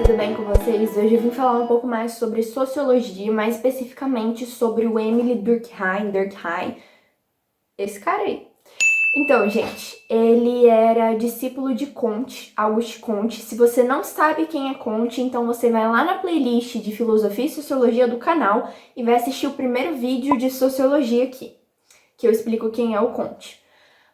tudo bem com vocês? Hoje eu vim falar um pouco mais sobre sociologia, mais especificamente sobre o Emile Durkheim, esse cara aí. Então, gente, ele era discípulo de Comte, Auguste Comte. Se você não sabe quem é Comte, então você vai lá na playlist de Filosofia e Sociologia do canal e vai assistir o primeiro vídeo de Sociologia aqui, que eu explico quem é o Comte.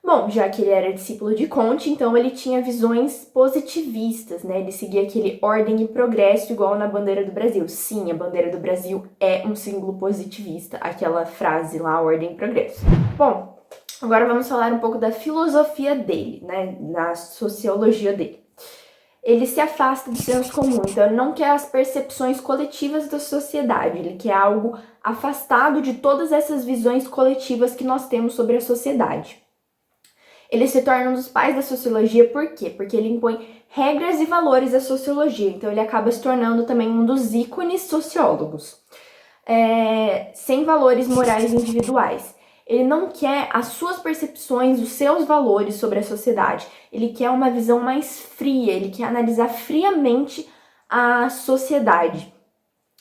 Bom, já que ele era discípulo de Comte, então ele tinha visões positivistas, né? Ele seguia aquele ordem e progresso igual na bandeira do Brasil. Sim, a bandeira do Brasil é um símbolo positivista, aquela frase lá, ordem e progresso. Bom, agora vamos falar um pouco da filosofia dele, né? Da sociologia dele. Ele se afasta do senso comum, então ele não quer as percepções coletivas da sociedade, ele quer algo afastado de todas essas visões coletivas que nós temos sobre a sociedade. Ele se torna um dos pais da sociologia, por quê? Porque ele impõe regras e valores à sociologia, então ele acaba se tornando também um dos ícones sociólogos, sem valores morais individuais. Ele não quer as suas percepções, os seus valores sobre a sociedade, ele quer uma visão mais fria, ele quer analisar friamente a sociedade.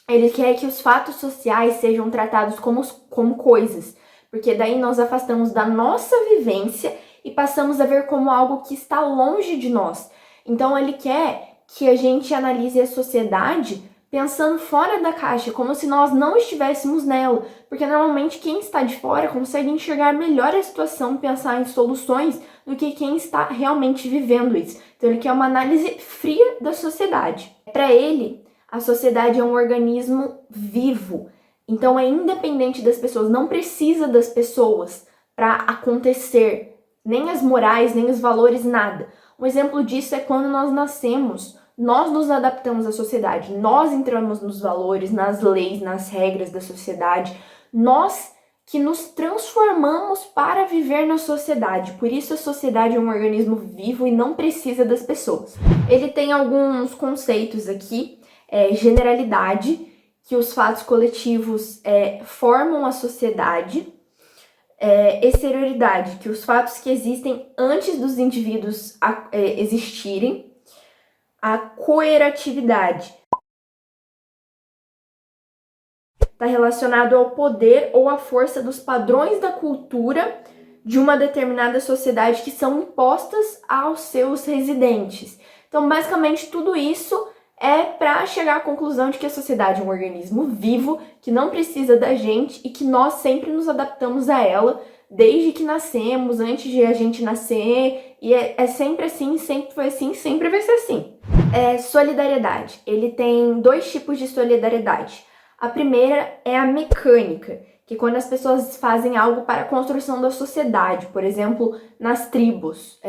Ele quer que os fatos sociais sejam tratados como coisas, porque daí nós afastamos da nossa vivência e passamos a ver como algo que está longe de nós. Então ele quer que a gente analise a sociedade pensando fora da caixa, como se nós não estivéssemos nela, porque normalmente quem está de fora consegue enxergar melhor a situação, pensar em soluções, do que quem está realmente vivendo isso. Então ele quer uma análise fria da sociedade. Para ele, a sociedade é um organismo vivo, então é independente das pessoas, não precisa das pessoas para acontecer, nem as morais, nem os valores, nada. Um exemplo disso é quando nós nascemos, nós nos adaptamos à sociedade, nós entramos nos valores, nas leis, nas regras da sociedade, nós que nos transformamos para viver na sociedade. Por isso a sociedade é um organismo vivo e não precisa das pessoas. Ele tem alguns conceitos aqui, generalidade, que os fatos coletivos formam a sociedade, exterioridade, que os fatos que existem antes dos indivíduos existirem, a coeratividade está relacionado ao poder ou à força dos padrões da cultura de uma determinada sociedade que são impostas aos seus residentes. Então, basicamente, tudo isso é para chegar à conclusão de que a sociedade é um organismo vivo, que não precisa da gente e que nós sempre nos adaptamos a ela, desde que nascemos, antes de a gente nascer, e é sempre assim, sempre foi assim, sempre vai ser assim. Solidariedade. Ele tem dois tipos de solidariedade. A primeira é a mecânica, que quando as pessoas fazem algo para a construção da sociedade, por exemplo, nas tribos,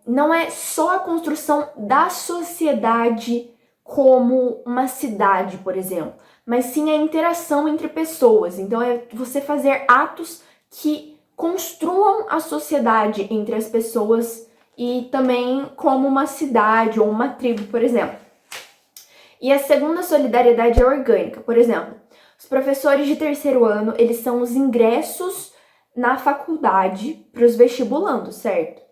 não é só a construção da sociedade como uma cidade, por exemplo, mas sim a interação entre pessoas. Então é você fazer atos que construam a sociedade entre as pessoas e também como uma cidade ou uma tribo, por exemplo. E a segunda solidariedade é orgânica. Por exemplo, os professores de terceiro ano, eles são os ingressos na faculdade para os vestibulandos, certo?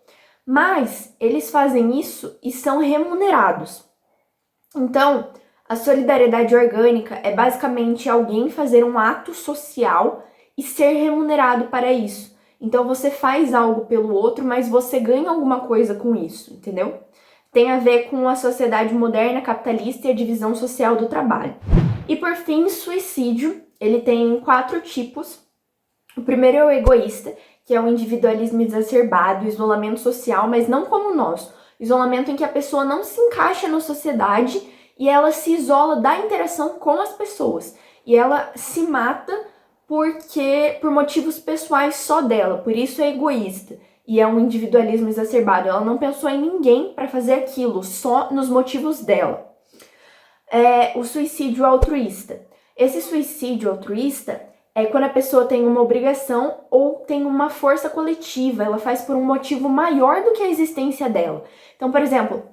Mas eles fazem isso e são remunerados. Então, a solidariedade orgânica é basicamente alguém fazer um ato social e ser remunerado para isso. Então, você faz algo pelo outro, mas você ganha alguma coisa com isso, entendeu? Tem a ver com a sociedade moderna capitalista e a divisão social do trabalho. E por fim, suicídio. Ele tem 4 tipos. O primeiro é o egoísta, que é o individualismo exacerbado, o isolamento social, mas não como o nosso. Isolamento em que a pessoa não se encaixa na sociedade e ela se isola da interação com as pessoas. E ela se mata por motivos pessoais só dela, por isso é egoísta. E é um individualismo exacerbado. Ela não pensou em ninguém para fazer aquilo, só nos motivos dela. O suicídio altruísta. Esse suicídio altruísta é quando a pessoa tem uma obrigação ou tem uma força coletiva, ela faz por um motivo maior do que a existência dela. Então, por exemplo,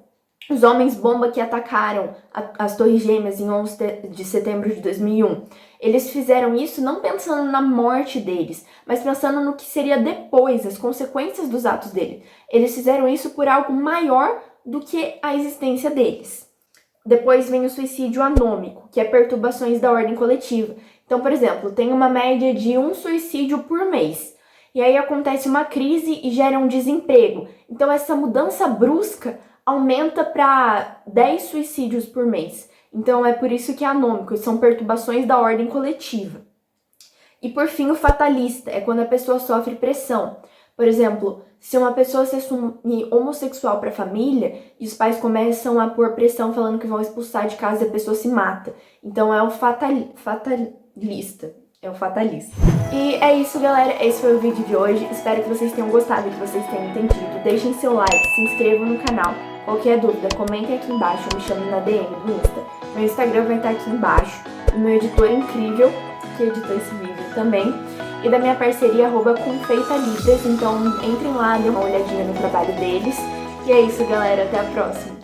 os homens-bomba que atacaram as Torres Gêmeas em 11 de setembro de 2001, eles fizeram isso não pensando na morte deles, mas pensando no que seria depois, as consequências dos atos deles. Eles fizeram isso por algo maior do que a existência deles. Depois vem o suicídio anômico, que é perturbações da ordem coletiva. Então, por exemplo, tem uma média de 1 suicídio por mês. E aí acontece uma crise e gera um desemprego. Então, essa mudança brusca aumenta para 10 suicídios por mês. Então, é por isso que é anômico, são perturbações da ordem coletiva. E por fim, o fatalista, é quando a pessoa sofre pressão. Por exemplo, se uma pessoa se assume homossexual para a família e os pais começam a pôr pressão falando que vão expulsar de casa e a pessoa se mata. Então é o fatalista. É o fatalista. E é isso, galera. Esse foi o vídeo de hoje. Espero que vocês tenham gostado, que vocês tenham entendido. Deixem seu like, se inscrevam no canal. Qualquer dúvida, comentem aqui embaixo ou me chamem na DM do Insta. Meu Instagram vai estar aqui embaixo. O meu editor incrível, que editou esse vídeo também. E da minha parceria @confeitalidas, então entrem lá, dêem uma olhadinha no trabalho deles. E é isso, galera, até a próxima!